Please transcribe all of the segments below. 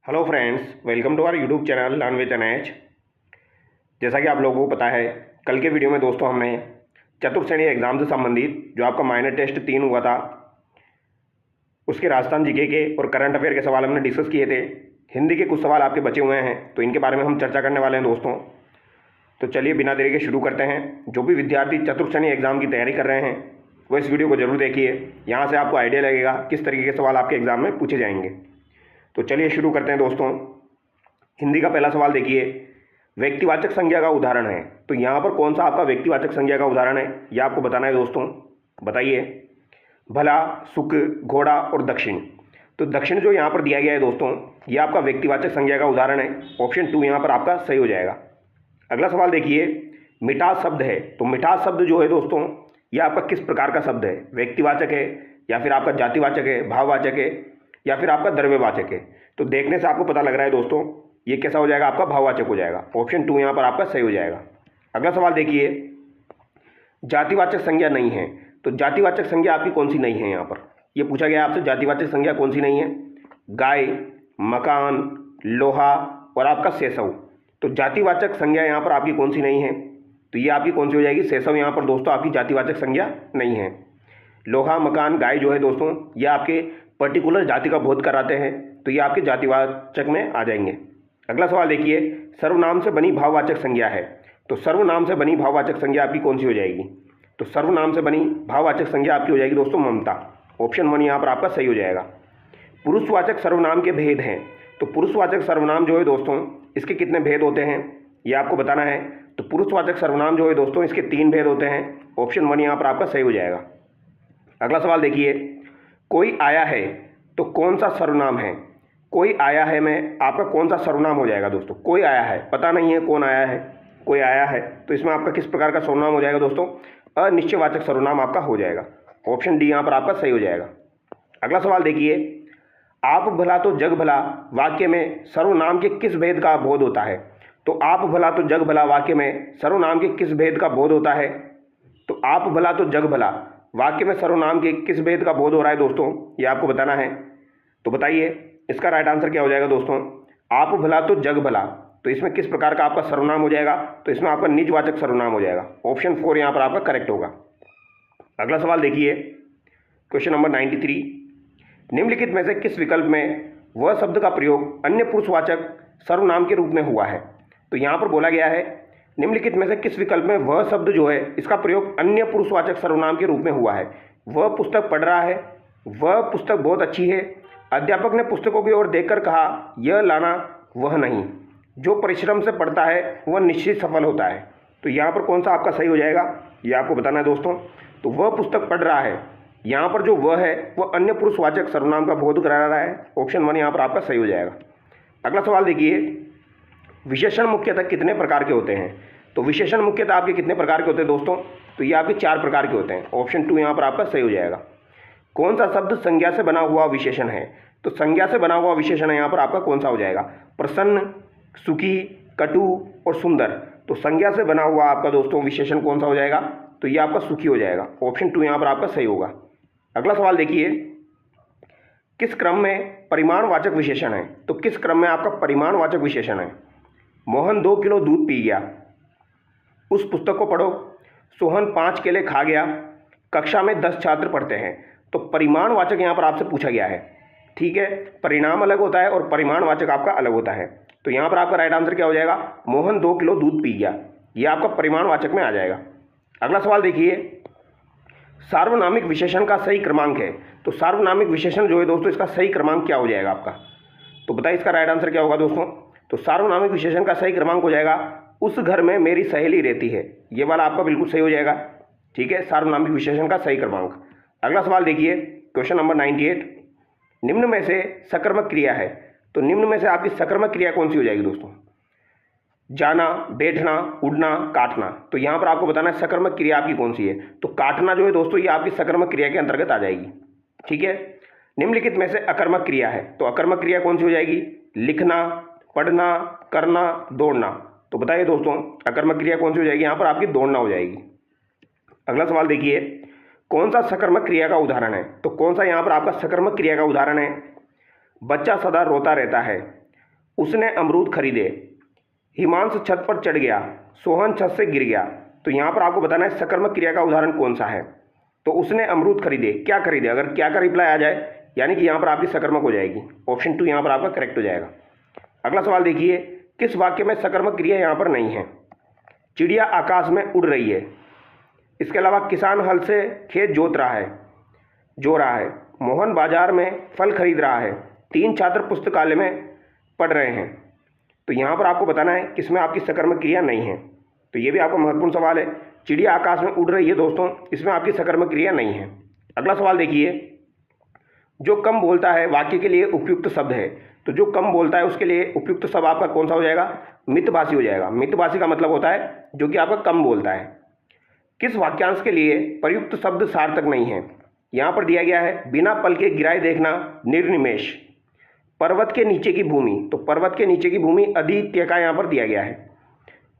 Hello friends, welcome to our YouTube channel learn with NH. जैसा कि आप लोगों को पता है, कल के वीडियो में दोस्तों हमने चतुर्थ श्रेणी एग्जाम से संबंधित जो आपका माइनर टेस्ट 3 हुआ था उसके राजस्थान जीके के और करंट अफेयर के सवाल हमने डिस्कस किए थे। हिंदी के कुछ सवाल आपके बचे हुए हैं, तो इनके बारे में हम चर्चा करने वाले हैं दोस्तों। तो चलिए बिना देरी के शुरू करते हैं। जो भी विद्यार्थी चतुर्थ श्रेणी एग्जाम की तैयारी कर रहे हैं वो इस वीडियो को जरूर देखिए। यहाँ से आपको आइडिया लगेगा किस तरीके के सवाल आपके एग्जाम में पूछे जाएंगे। तो चलिए शुरू करते हैं दोस्तों। हिंदी का पहला सवाल देखिए, व्यक्तिवाचक संज्ञा का उदाहरण है। तो यहाँ पर कौन सा आपका व्यक्तिवाचक संज्ञा का उदाहरण है यह आपको बताना है दोस्तों। बताइए। भला, सुख, घोड़ा और दक्षिण। तो दक्षिण जो यहाँ पर दिया गया है दोस्तों, यह आपका व्यक्तिवाचक संज्ञा का उदाहरण है। ऑप्शन 2 यहाँ पर आपका सही हो जाएगा। अगला सवाल देखिए, मिठास शब्द है। तो मिठास शब्द जो है दोस्तों, यह आपका किस प्रकार का शब्द है? व्यक्तिवाचक है या फिर आपका जातिवाचक है, भाववाचक है या फिर आपका द्रव्यवाचक है? तो देखने से आपको पता लग रहा है दोस्तों, ये कैसा हो जाएगा? आपका भाववाचक हो जाएगा। ऑप्शन 2 यहाँ पर आपका सही हो जाएगा। अगला सवाल देखिए, जातिवाचक संज्ञा नहीं है। तो जातिवाचक संज्ञा आपकी कौन सी नहीं है? यहाँ पर ये पूछा गया आपसे, जातिवाचक संज्ञा कौन सी नहीं है? गाय, मकान, लोहा और आपका सेसव। तो जातिवाचक संज्ञा यहाँ पर आपकी कौन सी नहीं है? तो ये आपकी कौन सी हो जाएगी? सेसव यहाँ पर दोस्तों आपकी जातिवाचक संज्ञा नहीं है। लोहा, मकान, गाय जो है दोस्तों, ये आपके पर्टिकुलर जाति का बोध कराते हैं, तो ये आपके जातिवाचक में आ जाएंगे। अगला सवाल देखिए, सर्वनाम से बनी भाववाचक संज्ञा है। तो सर्वनाम से बनी भाववाचक संज्ञा आपकी कौन सी हो जाएगी? तो सर्वनाम से बनी भाववाचक संज्ञा आपकी हो जाएगी दोस्तों ममता। ऑप्शन 1 यहाँ पर आपका सही हो जाएगा। पुरुषवाचक सर्वनाम के भेद हैं। तो पुरुषवाचक सर्वनाम जो है दोस्तों, इसके कितने भेद होते हैं ये आपको बताना है। तो पुरुषवाचक सर्वनाम जो है दोस्तों, इसके 3 भेद होते हैं। ऑप्शन 1 यहाँ पर आपका सही हो जाएगा। अगला सवाल देखिए, कोई आया है तो कौन सा सर्वनाम है? कोई आया है में आपका कौन सा सर्वनाम हो जाएगा दोस्तों? कोई आया है, पता नहीं है कौन आया है, कोई आया है, तो इसमें आपका किस प्रकार का सर्वनाम हो जाएगा दोस्तों? अनिश्चयवाचक सर्वनाम आपका हो जाएगा। ऑप्शन डी यहाँ पर आपका सही हो जाएगा। अगला सवाल देखिए, आप भला तो जग भला वाक्य में सर्वनाम के किस भेद का बोध होता है? तो आप भला तो जग भला वाक्य में सर्वनाम के किस भेद का बोध होता है? तो आप भला तो जग भला वाक्य में सर्वनाम के किस भेद का बोध हो रहा है दोस्तों, ये आपको बताना है। तो बताइए इसका राइट आंसर क्या हो जाएगा दोस्तों? आप भला तो जग भला। तो इसमें किस प्रकार का आपका सर्वनाम हो जाएगा? तो इसमें आपका निजवाचक सर्वनाम हो जाएगा। ऑप्शन 4 यहाँ पर आपका करेक्ट होगा। अगला सवाल देखिए, क्वेश्चन नंबर 93, निम्नलिखित में से किस विकल्प में वह शब्द का प्रयोग अन्य पुरुषवाचक सर्वनाम के रूप में हुआ है? तो यहाँ पर बोला गया है, निम्नलिखित में से किस विकल्प में वह शब्द जो है इसका प्रयोग अन्य पुरुषवाचक सर्वनाम के रूप में हुआ है? वह पुस्तक पढ़ रहा है, वह पुस्तक बहुत अच्छी है, अध्यापक ने पुस्तकों की ओर देखकर कहा यह लाना, वह नहीं, जो परिश्रम से पढ़ता है वह निश्चित सफल होता है। तो यहाँ पर कौन सा आपका सही हो जाएगा ये आपको बताना है दोस्तों। तो वह पुस्तक पढ़ रहा है, यहाँ पर जो वह है वह अन्य पुरुषवाचक सर्वनाम का बोध करा रहा है। ऑप्शन 1 यहाँ पर आपका सही हो जाएगा। अगला सवाल देखिए, विशेषण मुख्यतः कितने प्रकार के होते हैं? तो विशेषण मुख्यतः आपके कितने प्रकार के होते हैं दोस्तों? तो ये आपके 4 प्रकार के होते हैं। ऑप्शन 2 यहाँ पर आपका सही हो जाएगा। कौन सा शब्द संज्ञा से बना हुआ विशेषण है? तो संज्ञा से बना हुआ विशेषण है यहाँ पर आपका कौन सा हो जाएगा? प्रसन्न, सुखी, कटु और सुंदर। तो संज्ञा से बना हुआ आपका दोस्तों विशेषण कौन सा हो जाएगा? तो ये आपका सुखी हो जाएगा। ऑप्शन 2 यहाँ पर आपका सही होगा। अगला सवाल देखिए, किस क्रम में परिमाणवाचक विशेषण है? तो किस क्रम में आपका परिमाणवाचक विशेषण है? मोहन 2 किलो दूध पी गया, उस पुस्तक को पढ़ो, सोहन 5 केले खा गया, कक्षा में 10 छात्र पढ़ते हैं। तो परिमाणवाचक यहाँ पर आपसे पूछा गया है, ठीक है। परिणाम अलग होता है और परिमाणवाचक आपका अलग होता है। तो यहाँ पर आपका राइट आंसर क्या हो जाएगा? मोहन 2 किलो दूध पी गया, यह आपका परिमाणवाचक में आ जाएगा। अगला सवाल देखिए, सार्वनामिक विशेषण का सही क्रमांक है। तो सार्वनामिक विशेषण जो है दोस्तों, इसका सही क्रमांक क्या हो जाएगा आपका? तो बताइए इसका राइट आंसर क्या होगा दोस्तों? तो सार्वनामिक विशेषण का सही क्रमांक हो जाएगा, उस घर में मेरी सहेली रहती है। ये वाला आपका बिल्कुल सही हो जाएगा, ठीक है, सार्वनामिक विशेषण का सही क्रमांक। अगला सवाल देखिए, क्वेश्चन नंबर 98, निम्न में से सकर्मक क्रिया है। तो निम्न में से आपकी सकर्मक क्रिया कौन सी हो जाएगी दोस्तों? जाना, बैठना, उड़ना, काटना। तो यहाँ पर आपको बताना है सकर्मक क्रिया आपकी कौन सी है। तो काटना जो है दोस्तों, ये आपकी सकर्मक क्रिया के अंतर्गत आ जाएगी, ठीक है। निम्नलिखित में से अकर्मक क्रिया है। तो अकर्मक क्रिया कौन सी हो जाएगी? लिखना, पढ़ना, करना, दौड़ना। तो बताइए दोस्तों अकर्मक क्रिया कौन सी हो जाएगी? यहाँ पर आपकी दौड़ना हो जाएगी। अगला सवाल देखिए, कौन सा सकर्मक क्रिया का उदाहरण है? तो कौन सा यहाँ पर आपका सकर्मक क्रिया का उदाहरण है? बच्चा सदा रोता रहता है, उसने अमरूद खरीदे, हिमांशु छत पर चढ़ गया, सोहन छत से गिर गया। तो यहाँ पर आपको बताना है सकर्मक क्रिया का उदाहरण कौन सा है। तो उसने अमरूद खरीदे, क्या खरीदे, अगर क्या का रिप्लाई आ जाए यानी कि यहाँ पर आपकी सकर्मक हो जाएगी। ऑप्शन 2 यहाँ पर आपका करेक्ट हो जाएगा। अगला सवाल देखिए, किस वाक्य में सकर्मक क्रिया यहाँ पर नहीं है। चिड़िया आकाश में उड़ रही है, इसके अलावा किसान हल से खेत जो रहा है, मोहन बाजार में फल खरीद रहा है, 3 छात्र पुस्तकालय में पढ़ रहे हैं। तो यहाँ पर आपको बताना है किसमें आपकी सकर्मक क्रिया नहीं है। तो ये भी आपका महत्वपूर्ण सवाल है। चिड़िया आकाश में उड़ रही है दोस्तों, इसमें आपकी सकर्मक क्रिया नहीं है। अगला सवाल देखिए, जो कम बोलता है वाक्य के लिए उपयुक्त शब्द है। तो जो कम बोलता है उसके लिए उपयुक्त शब्द आपका कौन सा हो जाएगा, मितभाषी हो जाएगा। मितभाषी का मतलब होता है जो कि आपका कम बोलता है। किस वाक्यांश के लिए प्रयुक्त शब्द सार्थक नहीं है। यहाँ पर दिया गया है बिना पल के गिराए देखना, निर्निमेष, पर्वत के नीचे की भूमि। तो पर्वत के नीचे की भूमि अद्वितीय का यहाँ पर दिया गया है।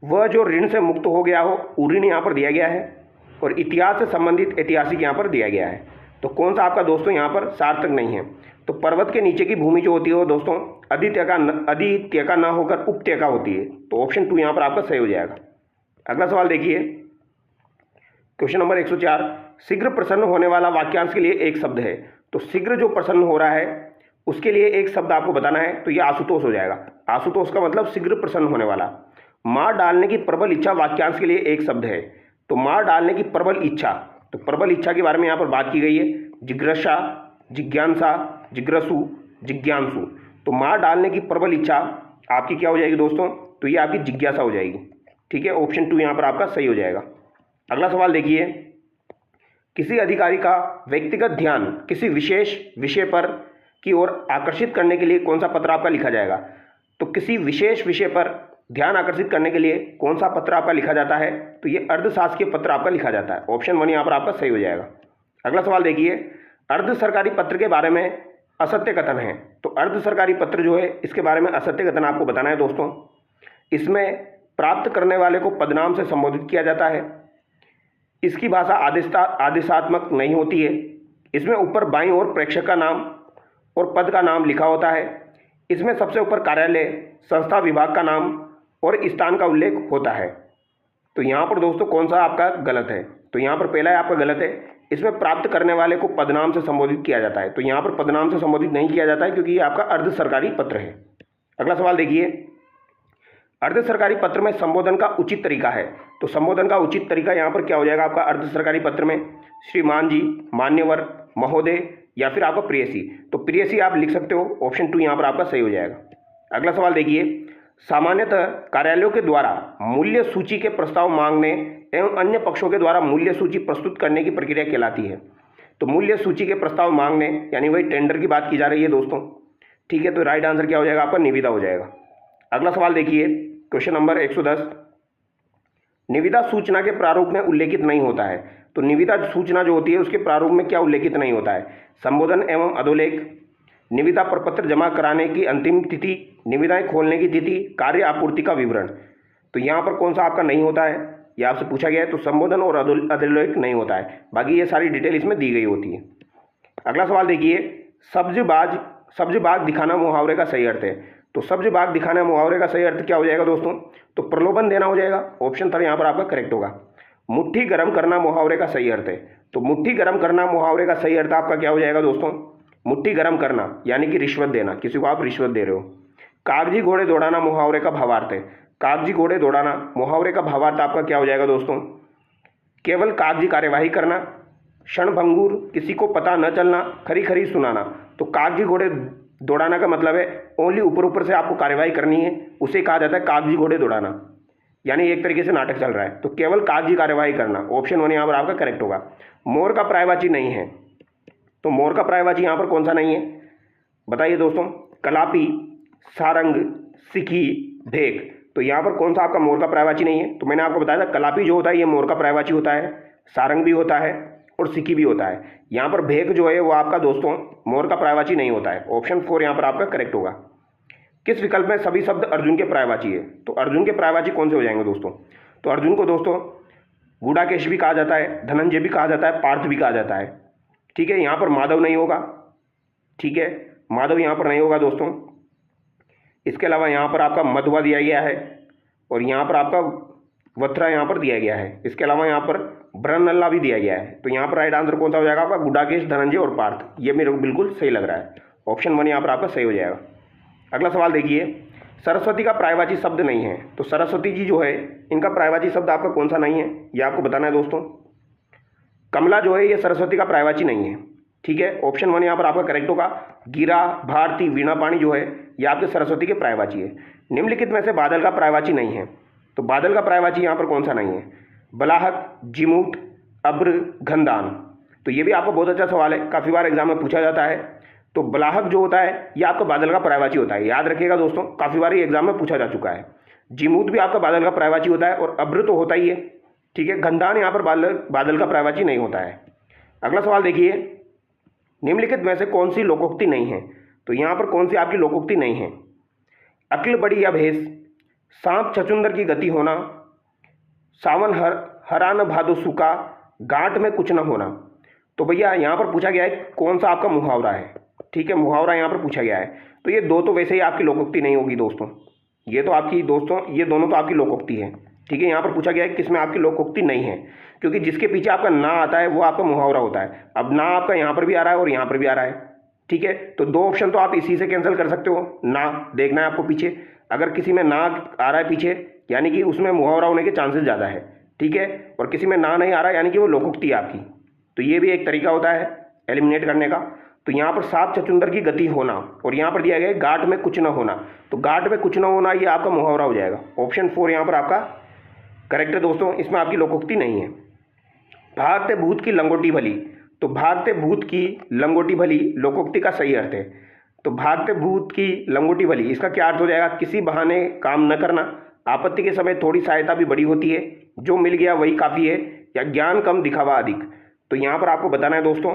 वह जो ऋण से मुक्त हो गया हो, उऋण यहाँ पर दिया गया है। और इतिहास से संबंधित ऐतिहासिक यहाँ पर दिया गया है। तो कौन सा आपका दोस्तों यहाँ पर सार्थक नहीं है। तो पर्वत के नीचे की भूमि जो होती है वो दोस्तों अद्वितीय का ना होकर उपत्यय का होती है। तो ऑप्शन 2 यहाँ पर आपका सही हो जाएगा। अगला सवाल देखिए, क्वेश्चन नंबर 104, शीघ्र प्रसन्न होने वाला वाक्यांश के लिए एक शब्द है। तो शीघ्र जो प्रसन्न हो रहा है उसके लिए एक शब्द आपको बताना है। तो ये आशुतोष हो जाएगा। आशुतोष का मतलब शीघ्र प्रसन्न होने वाला। मार डालने की प्रबल इच्छा वाक्यांश के लिए एक शब्द है। तो मार डालने की प्रबल इच्छा, तो प्रबल इच्छा के बारे में यहाँ पर बात की गई है। जिज्ञासा, जिज्ञासा, जिज्ञासु, जिज्ञांसु। तो मार डालने की प्रबल इच्छा आपकी क्या हो जाएगी दोस्तों, तो ये आपकी जिज्ञासा हो जाएगी। ठीक है, ऑप्शन 2 यहाँ पर आपका सही हो जाएगा। अगला सवाल देखिए, किसी अधिकारी का व्यक्तिगत ध्यान किसी विशेष विषय पर की ओर आकर्षित करने के लिए कौन सा पत्र आपका लिखा जाएगा। तो किसी विशेष विषय पर ध्यान आकर्षित करने के लिए कौन सा पत्र आपका लिखा जाता है। तो ये अर्धशासकीय पत्र आपका लिखा जाता है। ऑप्शन 1 यहाँ पर आपका सही हो जाएगा। अगला सवाल देखिए, अर्ध सरकारी पत्र के बारे में असत्य कथन है। तो अर्ध सरकारी पत्र जो है इसके बारे में असत्य कथन आपको बताना है दोस्तों। इसमें प्राप्त करने वाले को पदनाम से संबोधित किया जाता है। इसकी भाषा आदेशात्मक नहीं होती है। इसमें ऊपर बाईं ओर प्रेक्षक का नाम और पद का नाम लिखा होता है। इसमें सबसे ऊपर कार्यालय, संस्था, विभाग का नाम और स्थान का उल्लेख होता है। तो यहाँ पर दोस्तों कौन सा आपका गलत है। तो यहाँ पर पहला है आपका गलत है। इसमें प्राप्त करने वाले को पदनाम से संबोधित किया जाता है। तो यहाँ पर पदनाम से संबोधित नहीं किया जाता है क्योंकि ये आपका अर्ध सरकारी पत्र है। अगला सवाल देखिए, अर्ध सरकारी पत्र में संबोधन का उचित तरीका है। तो संबोधन का उचित तरीका यहाँ पर क्या हो जाएगा आपका अर्ध सरकारी पत्र में, श्रीमान जी, मान्यवर, महोदय या फिर आपका प्रेयसी। तो प्रेयसी आप लिख सकते हो। ऑप्शन 2 यहाँ पर आपका सही हो जाएगा। अगला सवाल देखिए, सामान्यतः कार्यालयों के द्वारा मूल्य सूची के प्रस्ताव मांगने एवं अन्य पक्षों के द्वारा मूल्य सूची प्रस्तुत करने की प्रक्रिया कहलाती है। तो मूल्य सूची के प्रस्ताव मांगने यानी वही टेंडर की बात की जा रही है दोस्तों। ठीक है, तो राइट आंसर क्या हो जाएगा आपका, निविदा हो जाएगा। अगला सवाल देखिए, क्वेश्चन नंबर 110, निविदा सूचना के प्रारूप में उल्लेखित नहीं होता है। तो निविदा सूचना जो होती है उसके प्रारूप में क्या उल्लेखित नहीं होता है, संबोधन एवं अधोलेख, निविदा प्रपत्र जमा कराने की अंतिम तिथि, निविदाएं खोलने की तिथि, कार्य आपूर्ति का विवरण। तो यहाँ पर कौन सा आपका नहीं होता है, ये आपसे पूछा गया है। तो संबोधन और अधोलेख नहीं होता है, बाकी ये सारी डिटेल इसमें दी गई होती है। अगला सवाल देखिए, सब्ज बाग दिखाना मुहावरे का सही अर्थ है। तो सब्ज बाग दिखाना मुहावरे का सही अर्थ क्या हो जाएगा दोस्तों, तो प्रलोभन देना हो जाएगा। ऑप्शन 3 यहाँ पर आपका करेक्ट होगा। मुट्ठी गर्म करना मुहावरे का सही अर्थ है। तो मुट्ठी गर्म करना मुहावरे का सही अर्थ आपका क्या हो जाएगा दोस्तों, मुट्ठी गर्म करना यानी कि रिश्वत देना, किसी को आप रिश्वत दे रहे हो। कागजी घोड़े दौड़ाना मुहावरे का भावार्थ है। कागजी घोड़े दौड़ाना मुहावरे का भावार्थ आपका क्या हो जाएगा दोस्तों, केवल कागजी कार्यवाही करना। क्षणभंगुर, किसी को पता न चलना, खरी खरी सुनाना। तो कागजी घोड़े दौड़ाना का मतलब है ओनली ऊपर ऊपर से आपको कार्यवाही करनी है, उसे कहा जाता है कागजी घोड़े दौड़ाना, यानी एक तरीके से नाटक चल रहा है। तो केवल कागजी कार्यवाही करना। ऑप्शन 1 यहाँ पर आपका करेक्ट होगा। मोर का पर्यायवाची नहीं है। तो मोर का पर्यायवाची यहाँ पर कौन सा नहीं है बताइए दोस्तों, कलापी, सारंग, सिखी, भेक। तो यहाँ पर कौन सा आपका मोर का पर्यायवाची नहीं है। तो मैंने आपको बताया था कलापी जो होता है ये मोर का पर्यायवाची होता है, सारंग भी होता है और सिखी भी होता है। यहाँ पर भेक जो है वो आपका दोस्तों मोर का पर्यायवाची नहीं होता है। ऑप्शन 4 यहाँ पर आपका करेक्ट होगा। किस विकल्प में सभी शब्द अर्जुन के पर्यायवाची है। तो अर्जुन के पर्यायवाची कौन से हो जाएंगे दोस्तों, तो अर्जुन को दोस्तों गुडाकेश भी कहा जाता है, धनंजय भी कहा जाता है, पार्थ भी कहा जाता है। ठीक है, यहाँ पर माधव नहीं होगा। ठीक है, माधव यहाँ पर नहीं होगा दोस्तों। इसके अलावा यहाँ पर आपका मधुआ दिया गया है और यहाँ पर आपका वथरा यहाँ पर दिया गया है। इसके अलावा यहाँ पर ब्रह्मनल्ला भी दिया गया है। तो यहाँ पर राइट आंसर कौन सा हो जाएगा आपका? गुडाकेश, धनंजय और पार्थ। ये मेरे को बिल्कुल सही लग रहा है, ऑप्शन 1 यहाँ पर आपका सही हो जाएगा। अगला सवाल देखिए, सरस्वती का पर्यायवाची शब्द नहीं है। तो सरस्वती जी जो है इनका पर्यायवाची शब्द आपका कौन सा नहीं है, ये आपको बताना है दोस्तों। कमला जो है ये सरस्वती का पर्यायवाची नहीं है, ठीक है। ऑप्शन 1 यहाँ पर आपका करेक्ट होगा। गिरा, भारती, वीणा पाणी जो है ये आपके सरस्वती के पर्यायवाची है। निम्नलिखित में से बादल का पर्यायवाची नहीं है। तो बादल का पर्यायवाची यहाँ पर कौन सा नहीं है? बलाहक, जिमूट, अब्र, घनदान। तो ये भी आपका बहुत अच्छा सवाल है, काफ़ी बार एग्जाम में पूछा जाता है। तो बलाहक जो होता है ये आपका बादल का पर्यायवाची होता है, याद रखिएगा दोस्तों, काफ़ी बार ये एग्जाम में पूछा जा चुका है। जिमूट भी आपका बादल का पर्यायवाची होता है और अब्र तो होता ही है, ठीक है। घनदान यहाँ पर बादल का पर्यायवाची नहीं होता है। अगला सवाल देखिए, निम्नलिखित में से कौन सी लोकोक्ति नहीं है? तो यहाँ पर कौन सी आपकी लोकोक्ति नहीं है? अक्ल बड़ी या भेष, सांप छछुंदर की गति होना, सावन हरा न भादो सूखा, गांठ में कुछ न होना। तो भैया यहाँ पर पूछा गया है कौन सा आपका मुहावरा है, ठीक है, मुहावरा यहाँ पर पूछा गया है। तो ये दो तो वैसे ही आपकी लोकोक्ति नहीं होगी दोस्तों, ये तो आपकी दोस्तों ये दोनों तो आपकी लोकोक्ति है, ठीक है। यहाँ पर पूछा गया है किसमें आपकी लोकोक्ति नहीं है, क्योंकि जिसके पीछे आपका ना आता है वो आपका मुहावरा होता है। अब ना आपका यहाँ पर भी आ रहा है और यहाँ पर भी आ रहा है, ठीक है। तो दो ऑप्शन तो आप इसी से कैंसिल कर सकते हो। ना देखना है आपको पीछे, अगर किसी में ना आ रहा है पीछे यानी कि उसमें मुहावरा होने के चांसेस ज़्यादा है, ठीक है। और किसी में ना नहीं आ रहा यानी कि वो लोकोक्ति है आपकी। तो ये भी एक तरीका होता है एलिमिनेट करने का। तो यहाँ पर सांप छछुंदर की गति होना और यहाँ पर दिया गया है गांठ में कुछ न होना। तो गांठ में कुछ न होना ये आपका मुहावरा हो जाएगा। ऑप्शन 4 यहाँ पर आपका करेक्ट है दोस्तों, इसमें आपकी लोकोक्ति नहीं है। भागते भूत की लंगोटी भली। तो भागते भूत की लंगोटी भली लोकोक्ति का सही अर्थ है। तो भागते भूत की लंगोटी भली इसका क्या अर्थ हो जाएगा? किसी बहाने काम न करना, आपत्ति के समय थोड़ी सहायता भी बड़ी होती है, जो मिल गया वही काफ़ी है, या ज्ञान कम दिखावा अधिक। तो यहाँ पर आपको बताना है दोस्तों,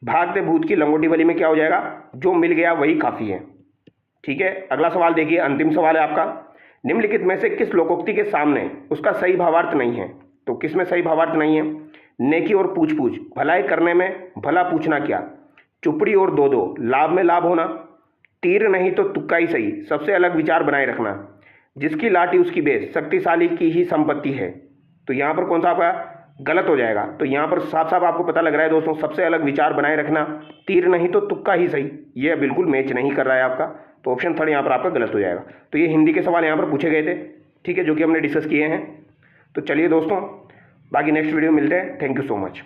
भागते भूत की लंगोटी भली में क्या हो जाएगा? जो मिल गया वही काफ़ी है, ठीक है। अगला सवाल देखिए, अंतिम सवाल है आपका। निम्नलिखित में से किस लोकोक्ति के सामने उसका सही भावार्थ नहीं है? तो किस में सही भावार्थ नहीं है? नेकी और पूछ पूछ, भलाई करने में भला पूछना क्या, चुपड़ी और दो दो, लाभ में लाभ होना, तीर नहीं तो तुक्का ही सही, सबसे अलग विचार बनाए रखना, जिसकी लाठी उसकी बेस, शक्तिशाली की ही संपत्ति है। तो यहाँ पर कौन सा आपका गलत हो जाएगा? तो यहाँ पर साफ साफ आपको पता लग रहा है दोस्तों, सबसे अलग विचार बनाए रखना, तीर नहीं तो तुक्का ही सही, ये बिल्कुल मैच नहीं कर रहा है आपका। तो ऑप्शन 3 यहाँ पर आपका गलत हो जाएगा। तो ये हिंदी के सवाल यहाँ पर पूछे गए थे, ठीक है, जो कि हमने डिस्कस किए हैं। तो चलिए दोस्तों, बाकी नेक्स्ट वीडियो मिलते हैं। Thank you so much.